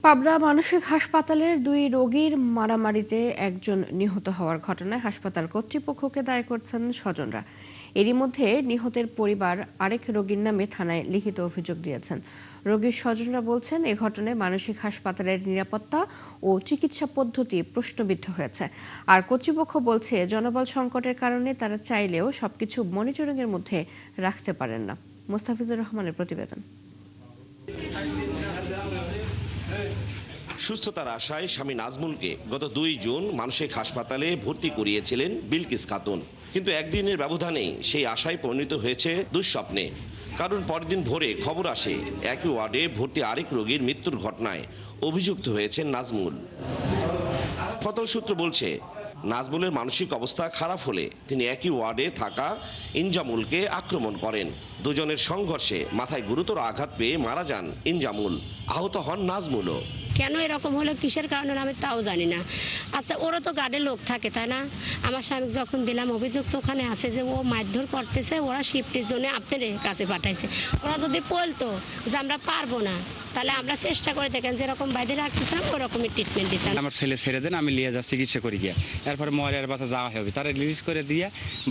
পাবনা মানসিক হাসপাতালের দুই রোগীর মারামারিতে একজন নিহত হওয়ার ঘটনায় হাসপাতাল কর্তৃপক্ষকে দায়ী করছেন স্বজনরা। এরই মধ্যে নিহতের পরিবার আরেক রোগীর নামে থানায় লিখিত অভিযোগ দিয়েছেন। রোগীর স্বজনরা বলছেন, এ ঘটনায় মানসিক হাসপাতালের নিরাপত্তা ও চিকিৎসা পদ্ধতি প্রশ্নবিদ্ধ হয়েছে। আর কর্তৃপক্ষ বলছে, জনবল সংকটের কারণে তারা চাইলেও সবকিছু মনিটরিংয়ের মধ্যে রাখতে পারেন না। মোস্তাফিজুর রহমানের প্রতিবেদন। সুস্থতার আশায় স্বামী নাজমুলকে গত 2 জুন মানসিক হাসপাতালে ভর্তি করিয়েছিলেন বিলকিস খাতুন, কিন্তু একদিনের ব্যবধানেই সেই আশায় পরিণত হয়েছে দুঃস্বপ্নে। কারণ পরদিন ভোরে খবর আসে একই ওয়ার্ডে ভর্তি আরেক রোগীর মৃত্যুর ঘটনায় অভিযুক্ত হয়েছেন নাজমুল। হাসপাতাল সূত্র বলছে, নাজমুলের মানসিক অবস্থা খারাপ হলে তিনি একই ওয়ার্ডে থাকা ইনজামুলকে আক্রমণ করেন। দুজনের সংঘর্ষে মাথায় গুরুতর আঘাত পেয়ে মারা যান ইনজামুল, আহত হন নাজমুলও। কেন এরকম হলো, কিসের কারণে আমি তাও জানি না। আচ্ছা, ওরা তো গার্ডের লোক থাকে, তাই না? আমার স্বামী যখন দিলাম অভিযোগ তো ওখানে আছে যে ও মারধর করতেছে, ওরা শিফটের জন্য আপনাদের কাছে পাঠাইছে। ওরা যদি বলতো যে আমরা পারবো না, তাহলে আমরা চেষ্টা করে দেখেন যেরকম বাইরে রাখতেছিলাম ওরকমই ট্রিটমেন্ট দিতাম। আমার ছেলে ছেড়ে দেন, আমি নিয়ে যাচ্ছি চিকিৎসা করি গিয়া। এরপরে মরের বাসা যাওয়া হবে, তারা রিলিজ করে দিয়ে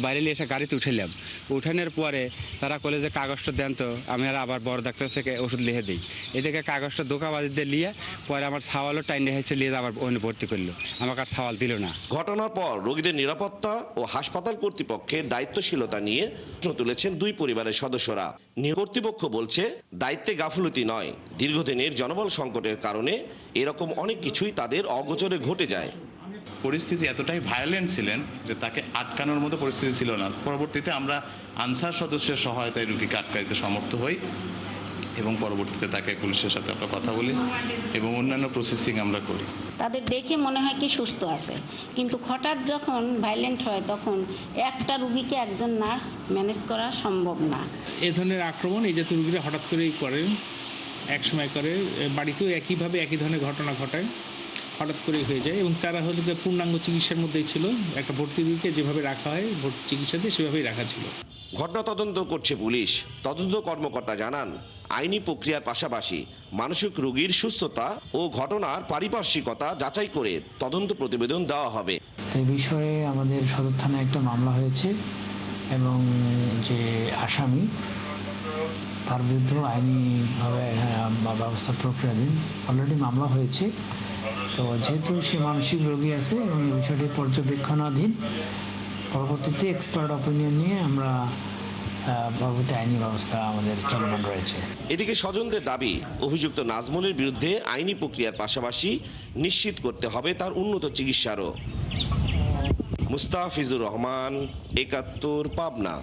বাইরে নিয়ে এসে গাড়িতে উঠাইলাম। উঠানোর পরে তারা বলে যে কাগজটা দেন, তো আমি আবার বড় ডাক্তার থেকে ওষুধ লিখে দিই। এদিকে কাগজটা দোকাবাজি দিয়ে নিয়ে পরে আমার ছাওয়ালও টাইনে হয়েছে, নিয়ে আবার অন্য ভর্তি করলো, আমাকে আর ছাওয়াল দিল না। ঘটনার পর রোগীদের নিরাপত্তা ও হাসপাতাল কর্তৃপক্ষের দায়িত্বশীলতা নিয়ে প্রশ্ন তুলেছেন দুই পরিবারের সদস্যরা। কর্তৃপক্ষ বলছে, দায়িত্বে গাফলতি নয়, দীর্ঘদিনের জনবল সংকটের কারণে এরকম অনেক কিছুই তাদের অগোচরে ঘটে যায়। পরিস্থিতি এতটাই ভায়োলেন্ট ছিলেন যে তাকে আটকানোর মতো পরিস্থিতি ছিল না। পরবর্তীতে আমরা আনসার সদস্যের সহায়তায় রোগীকে আটকাইতে সমর্থ হই এবং পরবর্তীতে তাকে পুলিশের সাথে আমরা কথা বলি এবং অন্যান্য প্রসেসিং আমরা করি। তাদের দেখে মনে হয় কি সুস্থ আছে, কিন্তু হঠাৎ যখন ভায়োলেন্ট হয় তখন একটা রুগীকে একজন নার্স ম্যানেজ করা সম্ভব না। এ ধরনের আক্রমণ এই জাতীয় রুগীরা হঠাৎ করেই করেন, এক সময় করে, বাড়িতেও একইভাবে একই ধরনের ঘটনা ঘটায়, হঠাৎ করেই হয়ে যায়। এবং তারা হলো পূর্ণাঙ্গ চিকিৎসার মধ্যেই ছিল, একটা ভর্তি রোগীকে যেভাবে রাখা হয় ভর্তি চিকিৎসাতে সেভাবেই রাখা ছিল। ঘটনা তদন্ত করছে পুলিশ। তদন্ত কর্মকর্তা জানান, আইনি প্রক্রিয়ার পাশাপাশি মানসিক রোগীর সুস্থতা ও ঘটনার পারিপার্শ্বিকতা যাচাই করে তদন্ত প্রতিবেদন দেওয়া হবে। এই বিষয়ে আমাদের সদর থানায় একটা মামলা হয়েছে এবং যে আসামি তার বিরুদ্ধে আইনিভাবে ব্যবস্থা প্রক্রিয়াধীন অলরেডি মামলা হয়েছে। তো যেহেতু সে মানসিক রোগী আছে এবং এই বিষয়টি পর্যবেক্ষণাধীন, পরবর্তীতে এক্সপার্ট অপিনিয়ন নিয়ে আমরা পরবর্তী আইনি ব্যবস্থা আমাদের চলমান রয়েছে। এদিকে স্বজনদের দাবি, অভিযুক্ত নাজমুলের বিরুদ্ধে আইনি প্রক্রিয়ার পাশাপাশি নিশ্চিত করতে হবে তার উন্নত চিকিৎসারও। মুস্তাফিজুর রহমান, ৭১ পাবনা।